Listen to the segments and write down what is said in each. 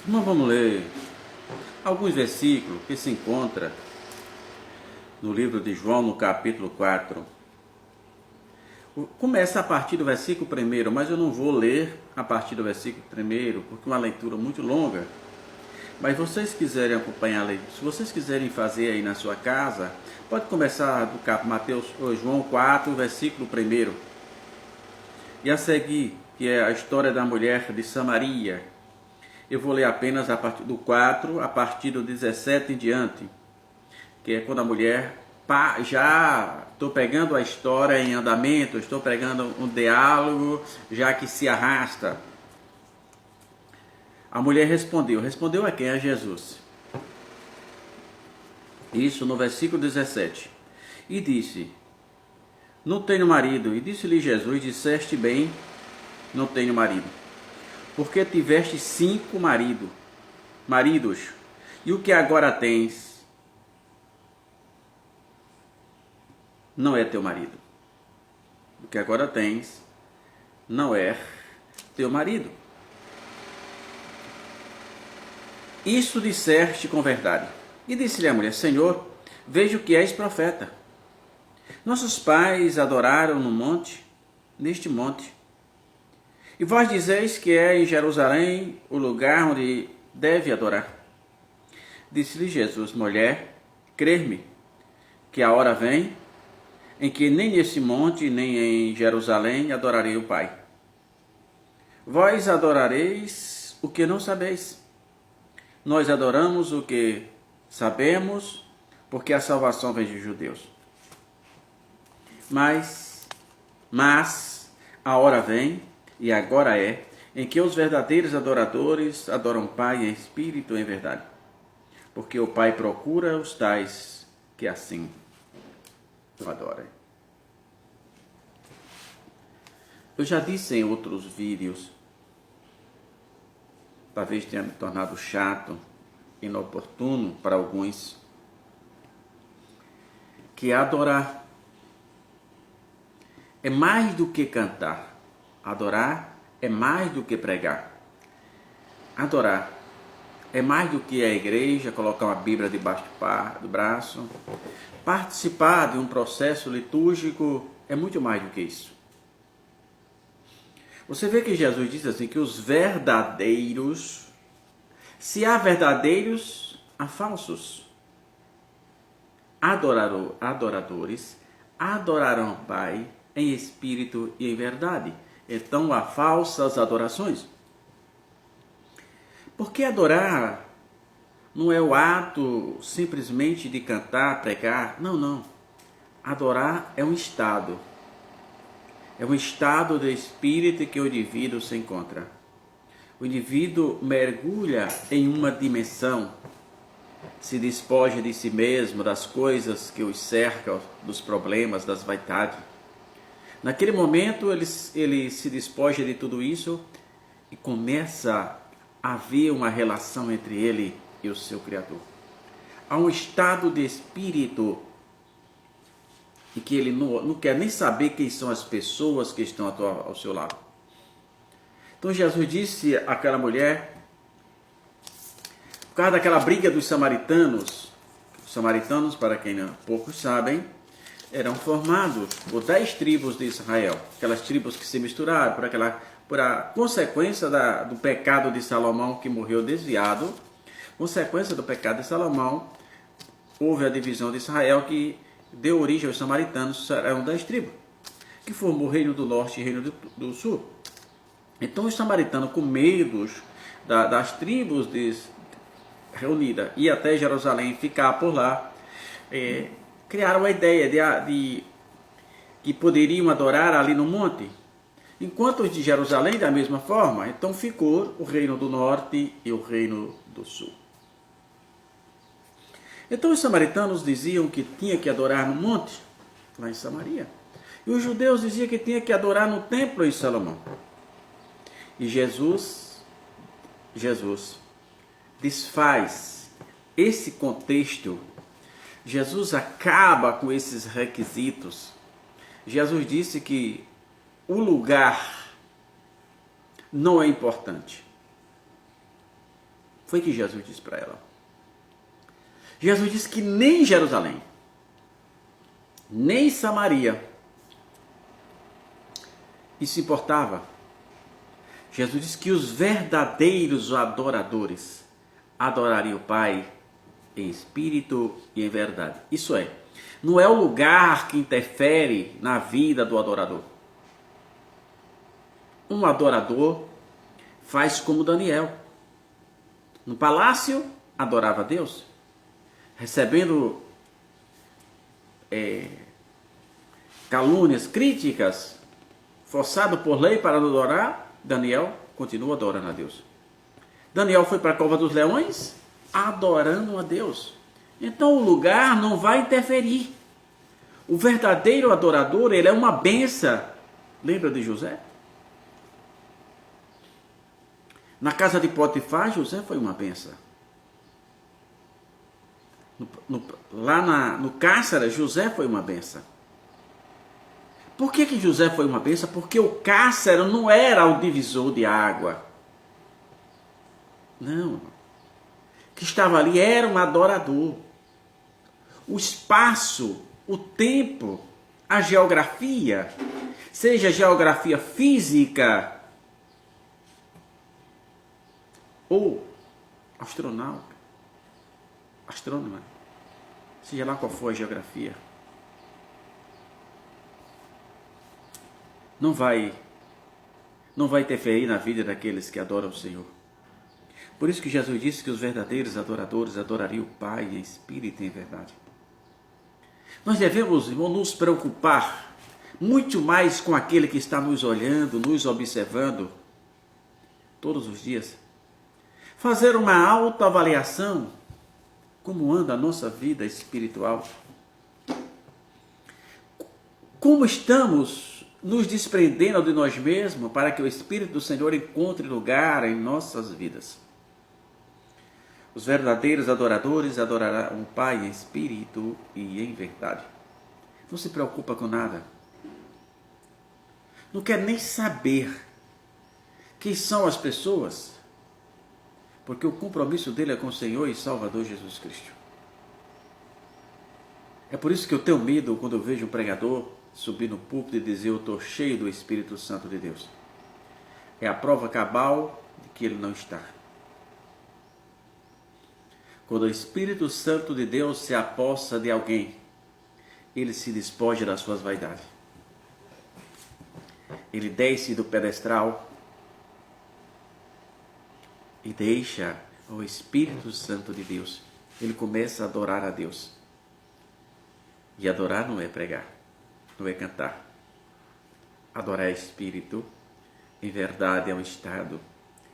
Irmão, vamos ler alguns versículos que se encontra no livro de João, no capítulo 4. Começa a partir do versículo 1, mas eu não vou ler a partir do versículo 1, porque é uma leitura muito longa. Mas vocês quiserem acompanhar a leitura, se vocês quiserem fazer aí na sua casa, pode começar do Mateus, João 4, versículo 1. E a seguir, que é a história da mulher de Samaria. Eu vou ler apenas a partir do 4, a partir do 17 em diante, que é quando a mulher, já estou pegando a história em andamento, estou pegando um diálogo já que se arrasta. A mulher respondeu a quem? A Jesus. Isso no versículo 17. E disse, não tenho marido. E disse-lhe Jesus, disseste bem, não tenho marido. Porque tiveste 5 maridos, e o que agora tens não é teu marido. O que agora tens não é teu marido. Isso disseste com verdade. E disse-lhe a mulher, Senhor, vejo que és profeta. Nossos pais adoraram neste monte. E vós dizeis que é em Jerusalém o lugar onde deve adorar. Disse-lhe Jesus, mulher, crer-me, que a hora vem em que nem nesse monte, nem em Jerusalém adorarei o Pai. Vós adorareis o que não sabeis. Nós adoramos o que sabemos, porque a salvação vem de judeus. Mas a hora vem, e agora é, em que os verdadeiros adoradores adoram o Pai em espírito e em verdade. Porque o Pai procura os tais que assim o adorem. Eu já disse em outros vídeos, talvez tenha me tornado chato, inoportuno para alguns, que adorar é mais do que cantar. Adorar é mais do que pregar. Adorar é mais do que a igreja colocar uma Bíblia debaixo do braço. Participar de um processo litúrgico é muito mais do que isso. Você vê que Jesus diz assim, que os verdadeiros, se há verdadeiros, há falsos. Adoradores adorarão o Pai em espírito e em verdade. Então há falsas adorações. Porque adorar não é o ato simplesmente de cantar, pregar. Não. Adorar é um estado. É um estado de espírito que o indivíduo se encontra. O indivíduo mergulha em uma dimensão, se despoja de si mesmo, das coisas que os cercam, dos problemas, das vaidades. Naquele momento ele se despoja de tudo isso e começa a haver uma relação entre ele e o seu Criador. Há um estado de espírito e que ele não quer nem saber quem são as pessoas que estão ao seu lado. Então Jesus disse àquela mulher, por causa daquela briga dos samaritanos, para quem não, poucos sabem, eram formados por 10 tribos de Israel, aquelas tribos que se misturaram por a consequência do pecado de Salomão, que morreu desviado. Consequência do pecado de Salomão, houve a divisão de Israel que deu origem aos samaritanos, eram 10 tribos, que formou o reino do norte e o reino do sul. Então os samaritanos, com medo das tribos reunidas e até Jerusalém ficar por lá, criaram a ideia de que poderiam adorar ali no monte, enquanto os de Jerusalém da mesma forma. Então ficou o reino do norte e o reino do sul. Então os samaritanos diziam que tinha que adorar no monte, lá em Samaria, e os judeus diziam que tinha que adorar no templo em Salomão. E Jesus desfaz esse contexto. Jesus acaba com esses requisitos. Jesus disse que o lugar não é importante. Foi que Jesus disse para ela. Jesus disse que nem Jerusalém, nem Samaria, isso importava. Jesus disse que os verdadeiros adoradores adorariam o Pai em espírito e em verdade. Isso é, não é o lugar que interfere na vida do adorador. Um adorador faz como Daniel. No palácio, adorava a Deus, recebendo calúnias, críticas, forçado por lei para adorar, Daniel continua adorando a Deus. Daniel foi para a cova dos leões, adorando a Deus. Então o lugar não vai interferir. O verdadeiro adorador, ele é uma bênção. Lembra de José? Na casa de Potifar, José foi uma bênção. Lá no cárcere, José foi uma bênção. Por que José foi uma bênção? Porque o cárcere não era o divisor de água. Não. O que estava ali era um adorador. O espaço, o tempo, a geografia, seja geografia física ou astrônoma, seja lá qual for a geografia, não vai interferir na vida daqueles que adoram o Senhor. Por isso que Jesus disse que os verdadeiros adoradores adorariam o Pai em espírito e em verdade. Nós devemos, irmão, nos preocupar muito mais com aquele que está nos olhando, nos observando todos os dias. Fazer uma autoavaliação, como anda a nossa vida espiritual. Como estamos nos desprendendo de nós mesmos para que o Espírito do Senhor encontre lugar em nossas vidas. Os verdadeiros adoradores adorarão o Pai em espírito e em verdade. Não se preocupa com nada. Não quer nem saber quem são as pessoas, porque o compromisso dele é com o Senhor e Salvador Jesus Cristo. É por isso que eu tenho medo quando eu vejo um pregador subir no púlpito e dizer: eu estou cheio do Espírito Santo de Deus. É a prova cabal de que ele não está. Quando o Espírito Santo de Deus se apossa de alguém, ele se despoja das suas vaidades. Ele desce do pedestal e deixa o Espírito Santo de Deus. Ele começa a adorar a Deus. E adorar não é pregar, não é cantar. Adorar é espírito, em verdade é um estado.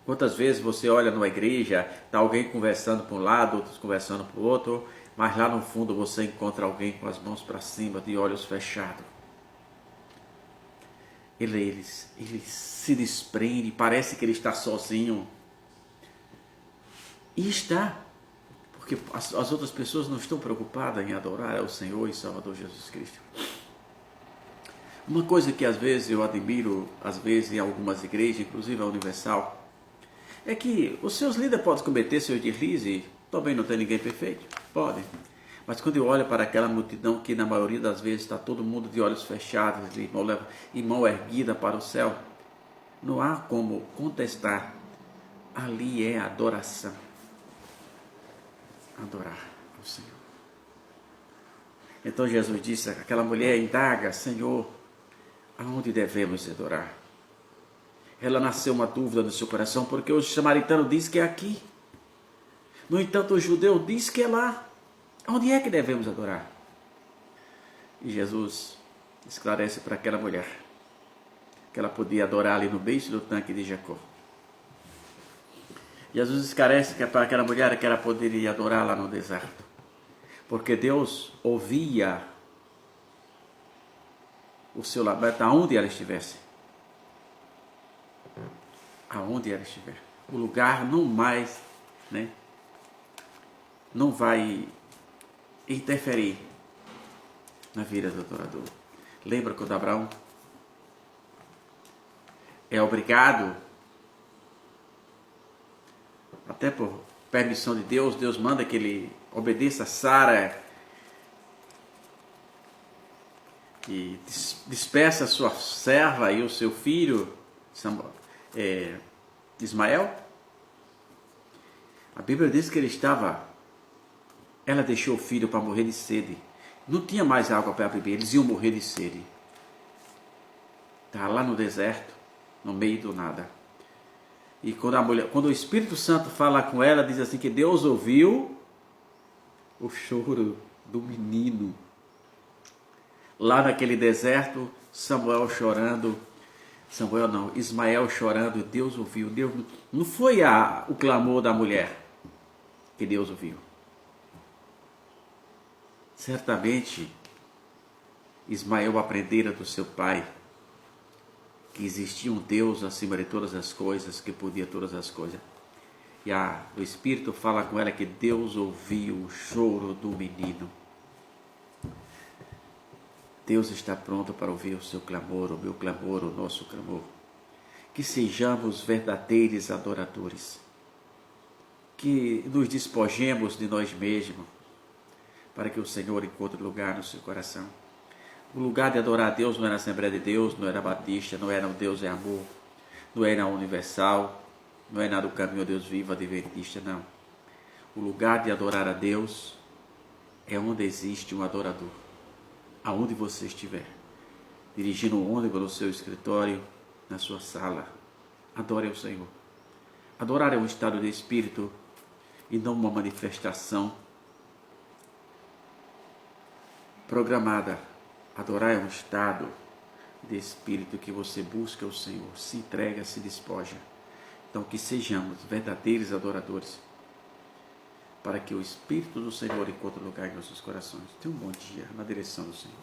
Quantas vezes você olha numa igreja, está alguém conversando para um lado, outros conversando para o outro, mas lá no fundo você encontra alguém com as mãos para cima, de olhos fechados. Ele se desprende, parece que ele está sozinho. E está, porque as outras pessoas não estão preocupadas em adorar ao Senhor e Salvador Jesus Cristo. Uma coisa que às vezes eu admiro, às vezes em algumas igrejas, inclusive a Universal, é que os seus líderes podem cometer seus deslizes, também não tem ninguém perfeito, podem. Mas quando eu olho para aquela multidão que na maioria das vezes está todo mundo de olhos fechados e mão erguida para o céu, não há como contestar, ali é adoração. Adorar ao Senhor. Então Jesus disse, aquela mulher indaga: Senhor, aonde devemos adorar? Ela nasceu uma dúvida no seu coração, porque o samaritano diz que é aqui. No entanto, o judeu diz que é lá. Onde é que devemos adorar? E Jesus esclarece para aquela mulher que ela podia adorar ali no beijo do tanque de Jacó. Jesus esclarece que para aquela mulher que ela poderia adorar lá no deserto, porque Deus ouvia o seu lamento aonde ela estivesse. Aonde ela estiver. O lugar não mais, não vai interferir na vida do adorador. Lembra quando Abraão é obrigado, até por permissão de Deus, Deus manda que ele obedeça a Sara e despeça a sua serva e o seu filho Ismael. A Bíblia diz que ela deixou o filho para morrer de sede. Não tinha mais água para beber, eles iam morrer de sede. Estava lá no deserto, no meio do nada. E quando o Espírito Santo fala com ela, diz assim que Deus ouviu o choro do menino. Lá naquele deserto, Ismael chorando, Deus ouviu. Deus, não foi o clamor da mulher que Deus ouviu. Certamente, Ismael aprendera do seu pai que existia um Deus acima de todas as coisas, que podia todas as coisas. E o Espírito fala com ela que Deus ouviu o choro do menino. Deus está pronto para ouvir o seu clamor, o meu clamor, o nosso clamor. Que sejamos verdadeiros adoradores. Que nos despojemos de nós mesmos, para que o Senhor encontre lugar no seu coração. O lugar de adorar a Deus não era a Assembleia de Deus, não era a Batista, não era o Deus é Amor, não era a Universal, não era do Caminho Deus Vivo, Adventista, não. O lugar de adorar a Deus é onde existe um adorador. Aonde você estiver, dirigindo um ônibus no seu escritório, na sua sala, adore ao Senhor. Adorar é um estado de espírito e não uma manifestação programada. Adorar é um estado de espírito que você busca o Senhor, se entrega, se despoja. Então que sejamos verdadeiros adoradores, para que o Espírito do Senhor encontre lugar em nossos corações. Tenha um bom dia na direção do Senhor.